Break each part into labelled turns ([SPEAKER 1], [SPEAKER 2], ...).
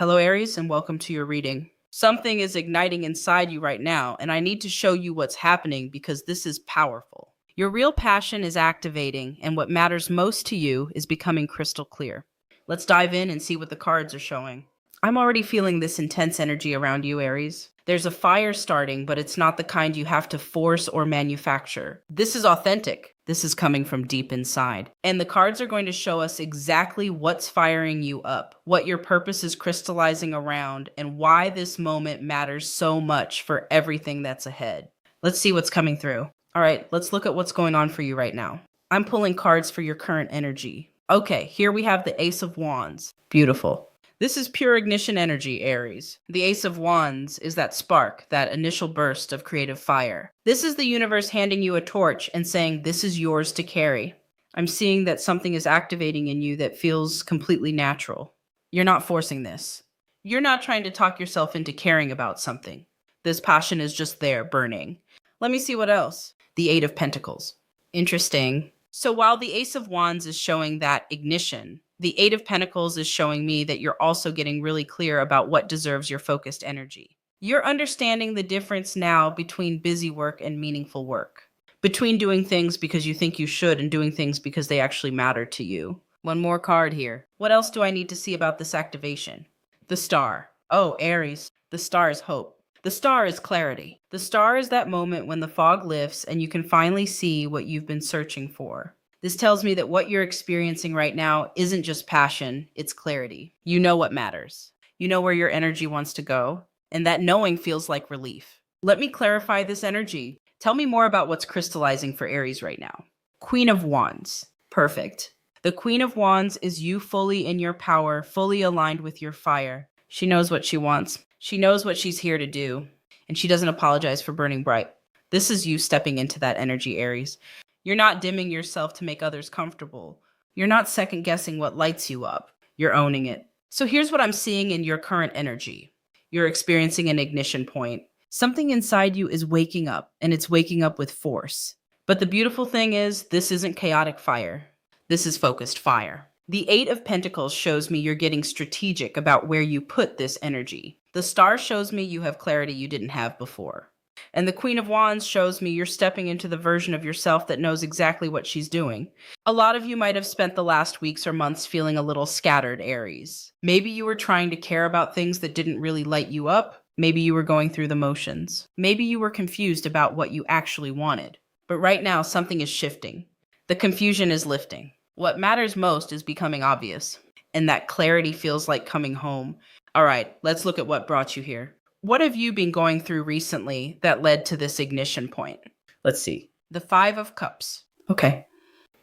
[SPEAKER 1] Hello, Aries, and welcome to your reading. Something is igniting inside you right now, and I need to show you what's happening because this is powerful. Your real passion is activating, and what matters most to you is becoming crystal clear. Let's dive in and see what the cards are showing. I'm already feeling this intense energy around you, Aries. There's a fire starting, but it's not the kind you have to force or manufacture. This is authentic. This is coming from deep inside. And the cards are going to show us exactly what's firing you up, what your purpose is crystallizing around, and why this moment matters so much for everything that's ahead. Let's see what's coming through. All right, let's look at what's going on for you right now. I'm pulling cards for your current energy. Okay, here we have the Ace of Wands. Beautiful. This is pure ignition energy, Aries. The Ace of Wands is that spark, that initial burst of creative fire. This is the universe handing you a torch and saying, this is yours to carry. I'm seeing that something is activating in you that feels completely natural. You're not forcing this. You're not trying to talk yourself into caring about something. This passion is just there, burning. Let me see what else. The Eight of Pentacles. Interesting. So while the Ace of Wands is showing that ignition, the Eight of Pentacles is showing me that you're also getting really clear about what deserves your focused energy. You're understanding the difference now between busy work and meaningful work, between doing things because you think you should and doing things because they actually matter to you. One more card here. What else do I need to see about this activation? The Star. Oh, Aries, the Star is hope. The Star is clarity. The Star is that moment when the fog lifts and you can finally see what you've been searching for. This tells me that what you're experiencing right now isn't just passion, it's clarity. You know what matters. You know where your energy wants to go, and that knowing feels like relief. Let me clarify this energy. Tell me more about what's crystallizing for Aries right now. Queen of Wands. Perfect. The Queen of Wands is you fully in your power, fully aligned with your fire. She knows what she wants. She knows what she's here to do, and she doesn't apologize for burning bright. This is you stepping into that energy, Aries. You're not dimming yourself to make others comfortable. You're not second guessing what lights you up. You're owning it. So here's what I'm seeing in your current energy. You're experiencing an ignition point. Something inside you is waking up, and it's waking up with force. But the beautiful thing is, this isn't chaotic fire. This is focused fire. The Eight of Pentacles shows me you're getting strategic about where you put this energy. The Star shows me you have clarity you didn't have before. And the Queen of Wands shows me you're stepping into the version of yourself that knows exactly what she's doing. A lot of you might have spent the last weeks or months feeling a little scattered, Aries. Maybe you were trying to care about things that didn't really light you up. Maybe you were going through the motions. Maybe you were confused about what you actually wanted. But right now, something is shifting. The confusion is lifting. What matters most is becoming obvious. And that clarity feels like coming home. All right, let's look at what brought you here. What have you been going through recently that led to this ignition point? Let's see. The Five of Cups. Okay.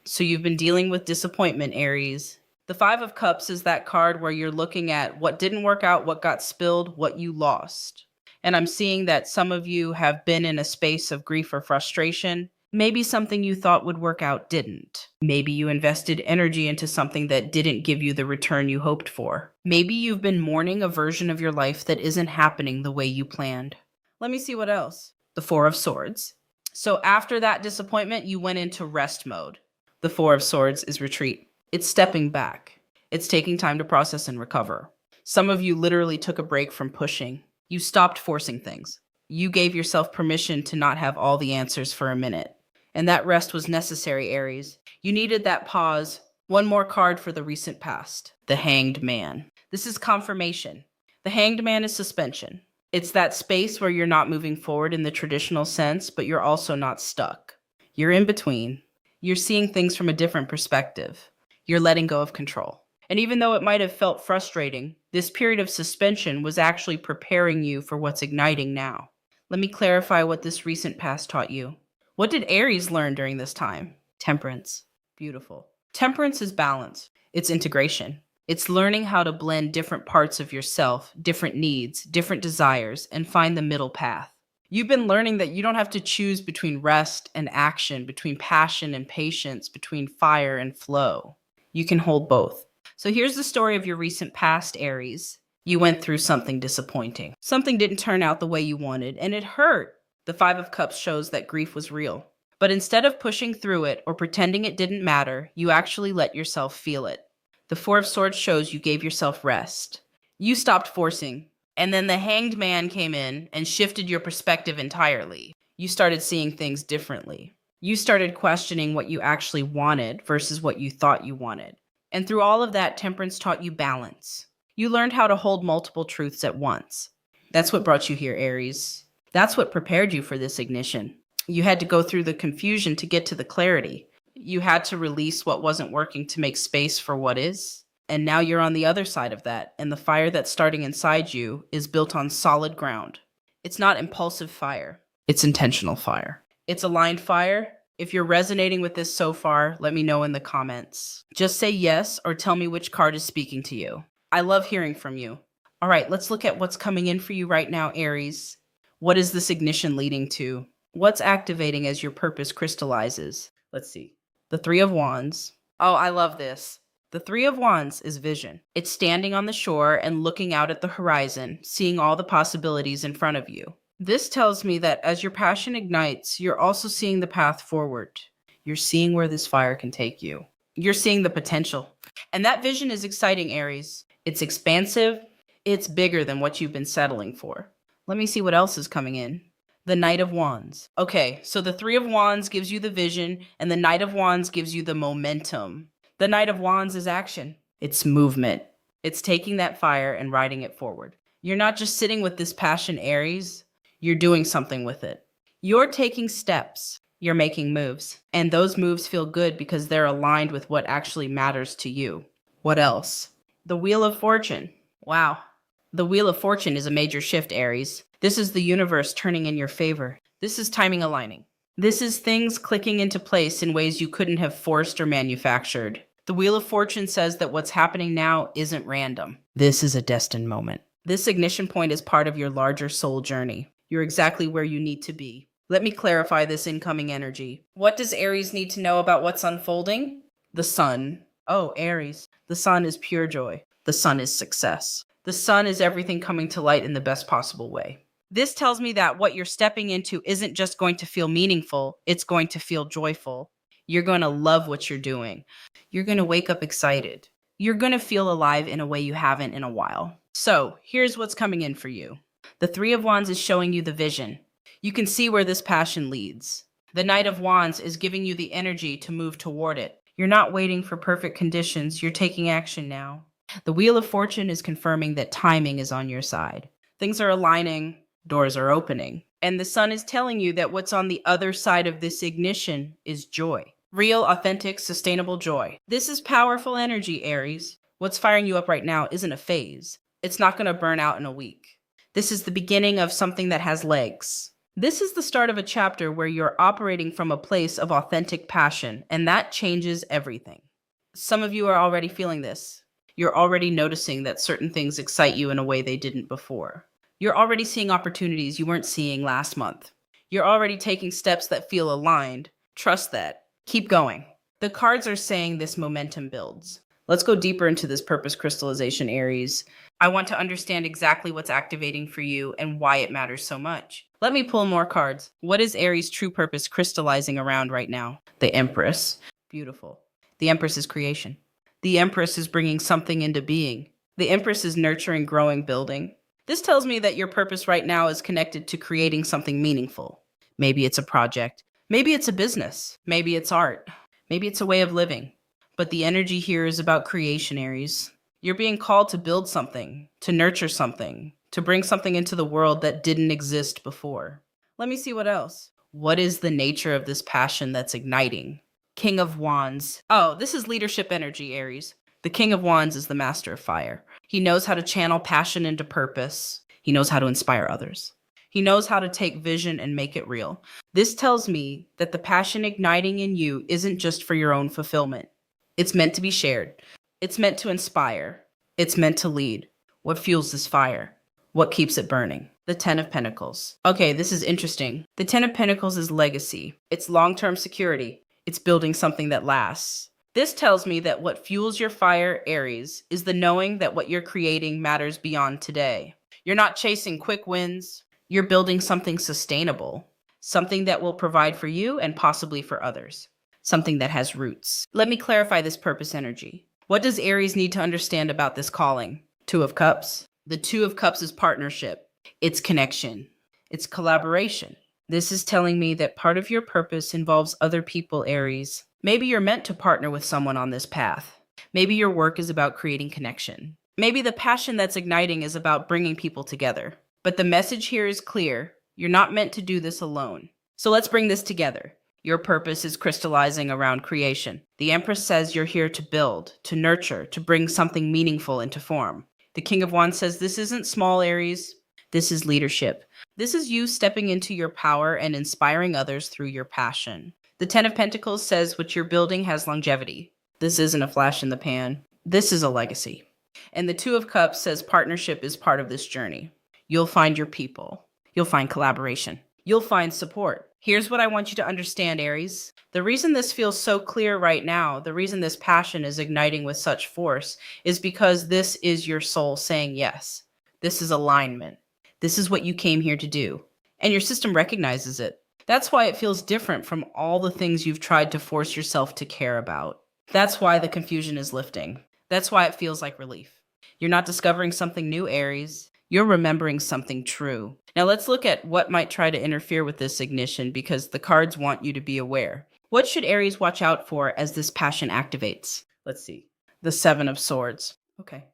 [SPEAKER 1] So you've been dealing with disappointment, Aries. The Five of Cups is that card where you're looking at what didn't work out, what got spilled, what you lost. And I'm seeing that some of you have been in a space of grief or frustration. Maybe something you thought would work out didn't. Maybe you invested energy into something that didn't give you the return you hoped for. Maybe you've been mourning a version of your life that isn't happening the way you planned. Let me see what else. The Four of Swords. So after that disappointment, you went into rest mode. The Four of Swords is retreat. It's stepping back. It's taking time to process and recover. Some of you literally took a break from pushing. You stopped forcing things. You gave yourself permission to not have all the answers for a minute. And that rest was necessary, Aries. You needed that pause. One more card for the recent past. The Hanged Man. This is confirmation. The Hanged Man is suspension. It's that space where you're not moving forward in the traditional sense, but you're also not stuck. You're in between. You're seeing things from a different perspective. You're letting go of control. And even though it might have felt frustrating, this period of suspension was actually preparing you for what's igniting now. Let me clarify what this recent past taught you. What did Aries learn during this time? Temperance. Beautiful. Temperance is balance. It's integration. It's learning how to blend different parts of yourself, different needs, different desires, and find the middle path. You've been learning that you don't have to choose between rest and action, between passion and patience, between fire and flow. You can hold both. So here's the story of your recent past, Aries. You went through something disappointing. Something didn't turn out the way you wanted, and it hurt. The Five of Cups shows that grief was real. But instead of pushing through it or pretending it didn't matter, you actually let yourself feel it. The Four of Swords shows you gave yourself rest. You stopped forcing. And then the Hanged Man came in and shifted your perspective entirely. You started seeing things differently. You started questioning what you actually wanted versus what you thought you wanted. And through all of that, Temperance taught you balance. You learned how to hold multiple truths at once. That's what brought you here, Aries. That's what prepared you for this ignition. You had to go through the confusion to get to the clarity. You had to release what wasn't working to make space for what is. And now you're on the other side of that, and the fire that's starting inside you is built on solid ground. It's not impulsive fire. It's intentional fire. It's aligned fire. If you're resonating with this so far, let me know in the comments. Just say yes or tell me which card is speaking to you. I love hearing from you. All right, let's look at what's coming in for you right now, Aries. What is this ignition leading to? What's activating as your purpose crystallizes? Let's see. The Three of Wands. Oh, I love this. The Three of Wands is vision. It's standing on the shore and looking out at the horizon, seeing all the possibilities in front of you. This tells me that as your passion ignites, you're also seeing the path forward. You're seeing where this fire can take you. You're seeing the potential. And that vision is exciting, Aries. It's expansive. It's bigger than what you've been settling for. Let me see what else is coming in. The Knight of Wands. Okay, so the Three of Wands gives you the vision, and the Knight of Wands gives you the momentum. The Knight of Wands is action. It's movement. It's taking that fire and riding it forward. You're not just sitting with this passion, Aries. You're doing something with it. You're taking steps. You're making moves. And those moves feel good because they're aligned with what actually matters to you. What else? The Wheel of Fortune. Wow. The Wheel of Fortune is a major shift, Aries. This is the universe turning in your favor. This is timing aligning. This is things clicking into place in ways you couldn't have forced or manufactured. The Wheel of Fortune says that what's happening now isn't random. This is a destined moment. This ignition point is part of your larger soul journey. You're exactly where you need to be. Let me clarify this incoming energy. What does Aries need to know about what's unfolding? The sun. Oh, Aries. The sun is pure joy. The sun is success. The sun is everything coming to light in the best possible way. This tells me that what you're stepping into isn't just going to feel meaningful, it's going to feel joyful. You're going to love what you're doing. You're going to wake up excited. You're going to feel alive in a way you haven't in a while. So, here's what's coming in for you. The Three of Wands is showing you the vision. You can see where this passion leads. The Knight of Wands is giving you the energy to move toward it. You're not waiting for perfect conditions, you're taking action now. The Wheel of Fortune is confirming that timing is on your side. Things are aligning, doors are opening. And the sun is telling you that what's on the other side of this ignition is joy. Real, authentic, sustainable joy. This is powerful energy, Aries. What's firing you up right now isn't a phase. It's not going to burn out in a week. This is the beginning of something that has legs. This is the start of a chapter where you're operating from a place of authentic passion, and that changes everything. Some of you are already feeling this. You're already noticing that certain things excite you in a way they didn't before. You're already seeing opportunities you weren't seeing last month. You're already taking steps that feel aligned. Trust that. Keep going. The cards are saying this momentum builds. Let's go deeper into this purpose crystallization, Aries. I want to understand exactly what's activating for you and why it matters so much. Let me pull more cards. What is Aries' true purpose crystallizing around right now? The Empress. Beautiful. The Empress is creation. The Empress is bringing something into being. The Empress is nurturing, growing, building. This tells me that your purpose right now is connected to creating something meaningful. Maybe it's a project. Maybe it's a business. Maybe it's art. Maybe it's a way of living. But the energy here is about creation, Aries. You're being called to build something, to nurture something, to bring something into the world that didn't exist before. Let me see what else. What is the nature of this passion that's igniting? King of Wands. Oh, this is leadership energy, Aries. The King of Wands is the master of fire. He knows how to channel passion into purpose. He knows how to inspire others. He knows how to take vision and make it real. This tells me that the passion igniting in you isn't just for your own fulfillment. It's meant to be shared. It's meant to inspire. It's meant to lead. What fuels this fire? What keeps it burning? The Ten of Pentacles. Okay, this is interesting. The Ten of Pentacles is legacy. It's long-term security. It's building something that lasts. This tells me that what fuels your fire, Aries, is the knowing that what you're creating matters beyond today. You're not chasing quick wins. You're building something sustainable, something that will provide for you and possibly for others, something that has roots. Let me clarify this purpose energy. What does Aries need to understand about this calling? Two of Cups. The Two of Cups is partnership. It's connection. It's collaboration. This is telling me that part of your purpose involves other people, Aries. Maybe you're meant to partner with someone on this path. Maybe your work is about creating connection. Maybe the passion that's igniting is about bringing people together. But the message here is clear. You're not meant to do this alone. So let's bring this together. Your purpose is crystallizing around creation. The Empress says you're here to build, to nurture, to bring something meaningful into form. The King of Wands says this isn't small, Aries. This is leadership. This is you stepping into your power and inspiring others through your passion. The Ten of Pentacles says what you're building has longevity. This isn't a flash in the pan. This is a legacy. And the Two of Cups says partnership is part of this journey. You'll find your people. You'll find collaboration. You'll find support. Here's what I want you to understand, Aries. The reason this feels so clear right now, the reason this passion is igniting with such force, is because this is your soul saying yes. This is alignment. This is what you came here to do. And your system recognizes it. That's why it feels different from all the things you've tried to force yourself to care about. That's why the confusion is lifting. That's why it feels like relief. You're not discovering something new, Aries. You're remembering something true. Now let's look at what might try to interfere with this ignition, because the cards want you to be aware. What should Aries watch out for as this passion activates? Let's see. The Seven of Swords. Okay.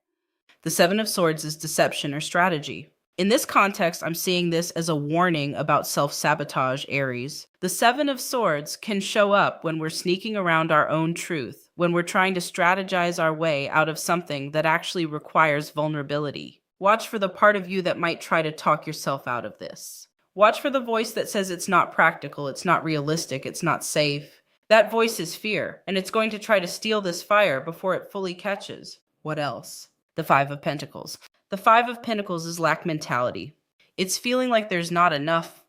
[SPEAKER 1] The Seven of Swords is deception or strategy. In this context, I'm seeing this as a warning about self-sabotage, Aries. The Seven of Swords can show up when we're sneaking around our own truth, when we're trying to strategize our way out of something that actually requires vulnerability. Watch for the part of you that might try to talk yourself out of this. Watch for the voice that says it's not practical, it's not realistic, it's not safe. That voice is fear, and it's going to try to steal this fire before it fully catches. What else? The Five of Pentacles. The Five of Pentacles is lack mentality. It's feeling like there's not enough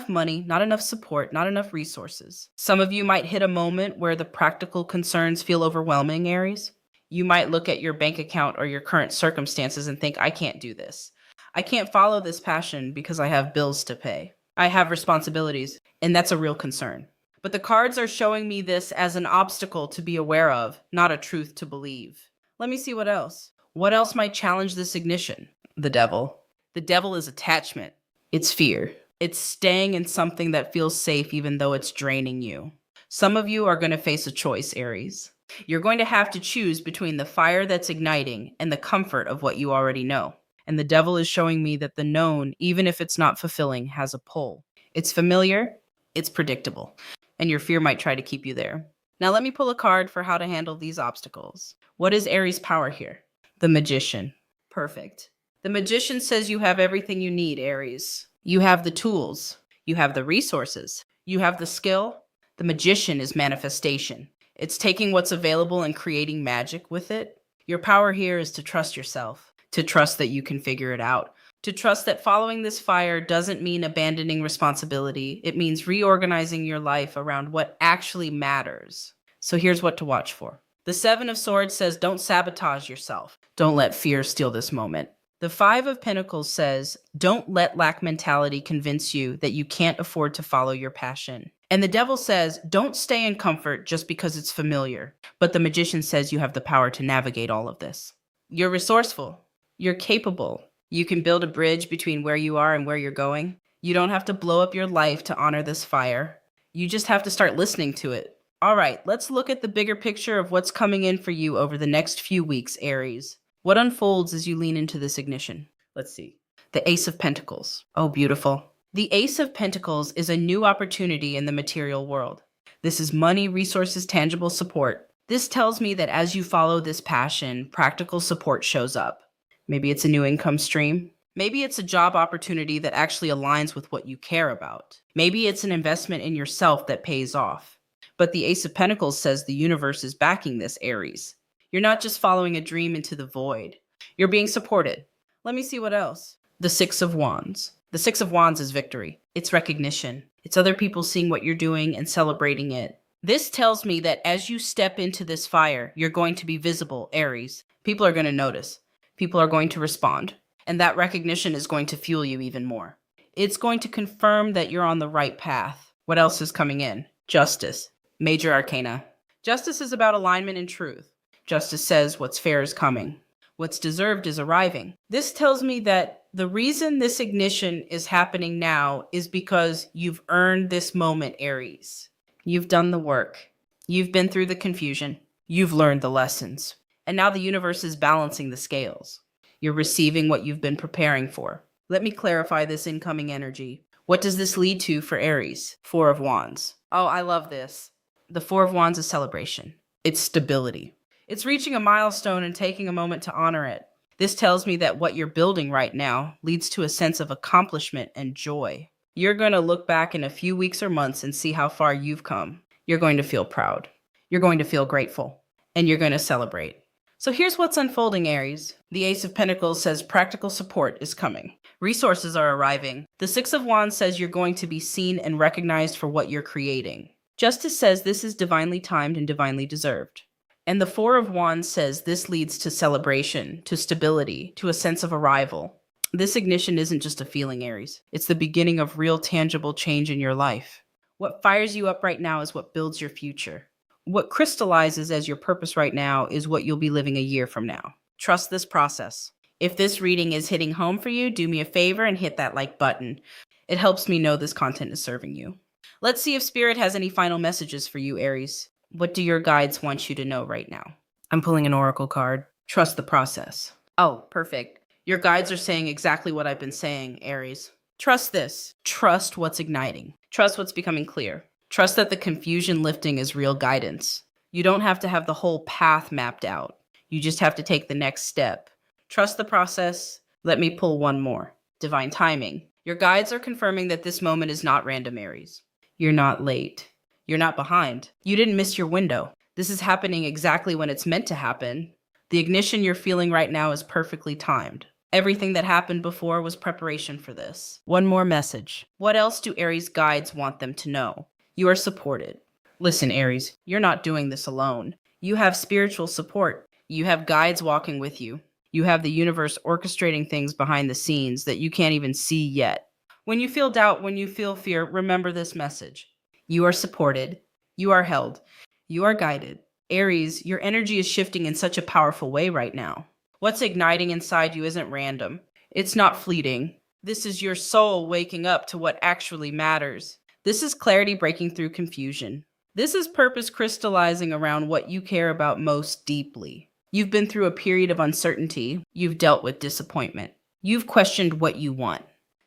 [SPEAKER 1] money, not enough support, not enough resources. Some of you might hit a moment where the practical concerns feel overwhelming, Aries. You might look at your bank account or your current circumstances and think, I can't do this. I can't follow this passion because I have bills to pay. I have responsibilities, and that's a real concern. But the cards are showing me this as an obstacle to be aware of, not a truth to believe. Let me see what else. What else might challenge this ignition? The Devil. The Devil is attachment. It's fear. It's staying in something that feels safe even though it's draining you. Some of you are going to face a choice, Aries. You're going to have to choose between the fire that's igniting and the comfort of what you already know. And the Devil is showing me that the known, even if it's not fulfilling, has a pull. It's familiar, it's predictable, and your fear might try to keep you there. Now let me pull a card for how to handle these obstacles. What is Aries' power here? The Magician. Perfect. The Magician says you have everything you need, Aries. You have the tools. You have the resources. You have the skill. The Magician is manifestation. It's taking what's available and creating magic with it. Your power here is to trust yourself, to trust that you can figure it out, to trust that following this fire doesn't mean abandoning responsibility. It means reorganizing your life around what actually matters. So here's what to watch for. The Seven of Swords says don't sabotage yourself. Don't let fear steal this moment. The Five of Pentacles says don't let lack mentality convince you that you can't afford to follow your passion. And the Devil says, don't stay in comfort just because it's familiar. But the Magician says you have the power to navigate all of this. You're resourceful. You're capable. You can build a bridge between where you are and where you're going. You don't have to blow up your life to honor this fire. You just have to start listening to it. All right, let's look at the bigger picture of what's coming in for you over the next few weeks, Aries. What unfolds as you lean into this ignition? Let's see. The Ace of Pentacles. Oh, beautiful. The Ace of Pentacles is a new opportunity in the material world. This is money, resources, tangible support. This tells me that as you follow this passion, practical support shows up. Maybe it's a new income stream. Maybe it's a job opportunity that actually aligns with what you care about. Maybe it's an investment in yourself that pays off. But the Ace of Pentacles says the universe is backing this, Aries. You're not just following a dream into the void. You're being supported. Let me see what else. The Six of Wands. The Six of Wands is victory. It's recognition. It's other people seeing what you're doing and celebrating it. This tells me that as you step into this fire, you're going to be visible, Aries. People are going to notice. People are going to respond. And that recognition is going to fuel you even more. It's going to confirm that you're on the right path. What else is coming in? Justice. Major Arcana. Justice is about alignment and truth. Justice says what's fair is coming. What's deserved is arriving. This tells me that the reason this ignition is happening now is because you've earned this moment, Aries. You've done the work. You've been through the confusion. You've learned the lessons. And now the universe is balancing the scales. You're receiving what you've been preparing for. Let me clarify this incoming energy. What does this lead to for Aries? Four of Wands. Oh, I love this. The Four of Wands is celebration. It's stability. It's reaching a milestone and taking a moment to honor it. This tells me that what you're building right now leads to a sense of accomplishment and joy. You're going to look back in a few weeks or months and see how far you've come. You're going to feel proud. You're going to feel grateful. And you're going to celebrate. So here's what's unfolding, Aries. The Ace of Pentacles says practical support is coming. Resources are arriving. The Six of Wands says you're going to be seen and recognized for what you're creating. Justice says this is divinely timed and divinely deserved. And the Four of Wands says this leads to celebration, to stability, to a sense of arrival. This ignition isn't just a feeling, Aries. It's the beginning of real tangible change in your life. What fires you up right now is what builds your future. What crystallizes as your purpose right now is what you'll be living a year from now. Trust this process. If this reading is hitting home for you, do me a favor and hit that like button. It helps me know this content is serving you. Let's see if Spirit has any final messages for you, Aries. What do your guides want you to know right now? I'm pulling an oracle card. Trust the process. Oh, perfect. Your guides are saying exactly what I've been saying, Aries. Trust this. Trust what's igniting. Trust what's becoming clear. Trust that the confusion lifting is real guidance. You don't have to have the whole path mapped out. You just have to take the next step. Trust the process. Let me pull one more. Divine timing. Your guides are confirming that this moment is not random, Aries. You're not late. You're not behind. You didn't miss your window. This is happening exactly when it's meant to happen. The ignition you're feeling right now is perfectly timed. Everything that happened before was preparation for this. One more message. What else do Aries guides want them to know? You are supported. Listen, Aries, you're not doing this alone. You have spiritual support. You have guides walking with you. You have the universe orchestrating things behind the scenes that you can't even see yet. When you feel doubt, when you feel fear, remember this message. You are supported. You are held. You are guided. Aries, your energy is shifting in such a powerful way right now. What's igniting inside you isn't random. It's not fleeting. This is your soul waking up to what actually matters. This is clarity breaking through confusion. This is purpose crystallizing around what you care about most deeply. You've been through a period of uncertainty. You've dealt with disappointment. You've questioned what you want.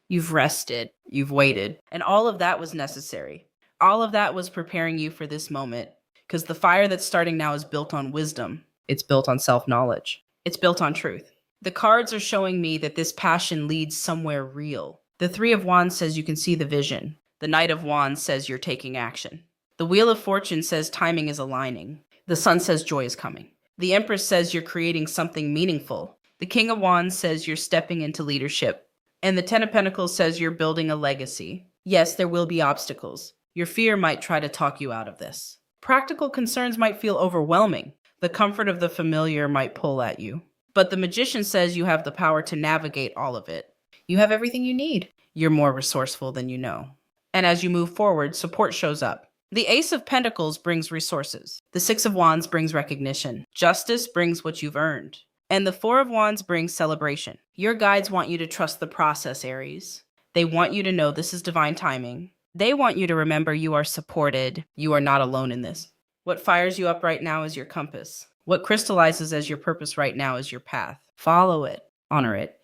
[SPEAKER 1] You've rested. You've waited. And all of that was necessary. All of that was preparing you for this moment, because the fire that's starting now is built on wisdom. It's built on self-knowledge. It's built on truth. The cards are showing me that this passion leads somewhere real. The Three of Wands says you can see the vision. The Knight of Wands says you're taking action. The Wheel of Fortune says timing is aligning. The Sun says joy is coming. The Empress says you're creating something meaningful. The King of Wands says you're stepping into leadership. And the Ten of Pentacles says you're building a legacy. Yes, there will be obstacles. Your fear might try to talk you out of this. Practical concerns might feel overwhelming. The comfort of the familiar might pull at you. But the Magician says you have the power to navigate all of it. You have everything you need. You're more resourceful than you know. And as you move forward, support shows up. The Ace of Pentacles brings resources. The Six of Wands brings recognition. Justice brings what you've earned. And the Four of Wands brings celebration. Your guides want you to trust the process, Aries. They want you to know this is divine timing. They want you to remember you are supported. You are not alone in this. What fires you up right now is your compass. What crystallizes as your purpose right now is your path. Follow it. Honor it.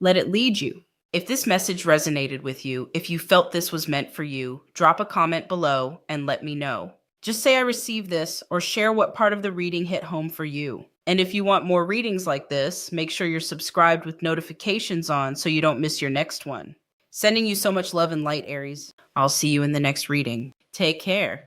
[SPEAKER 1] Let it lead you. If this message resonated with you, if you felt this was meant for you, drop a comment below and let me know. Just say I received this or share what part of the reading hit home for you. And if you want more readings like this, make sure you're subscribed with notifications on so you don't miss your next one. Sending you so much love and light, Aries. I'll see you in the next reading. Take care.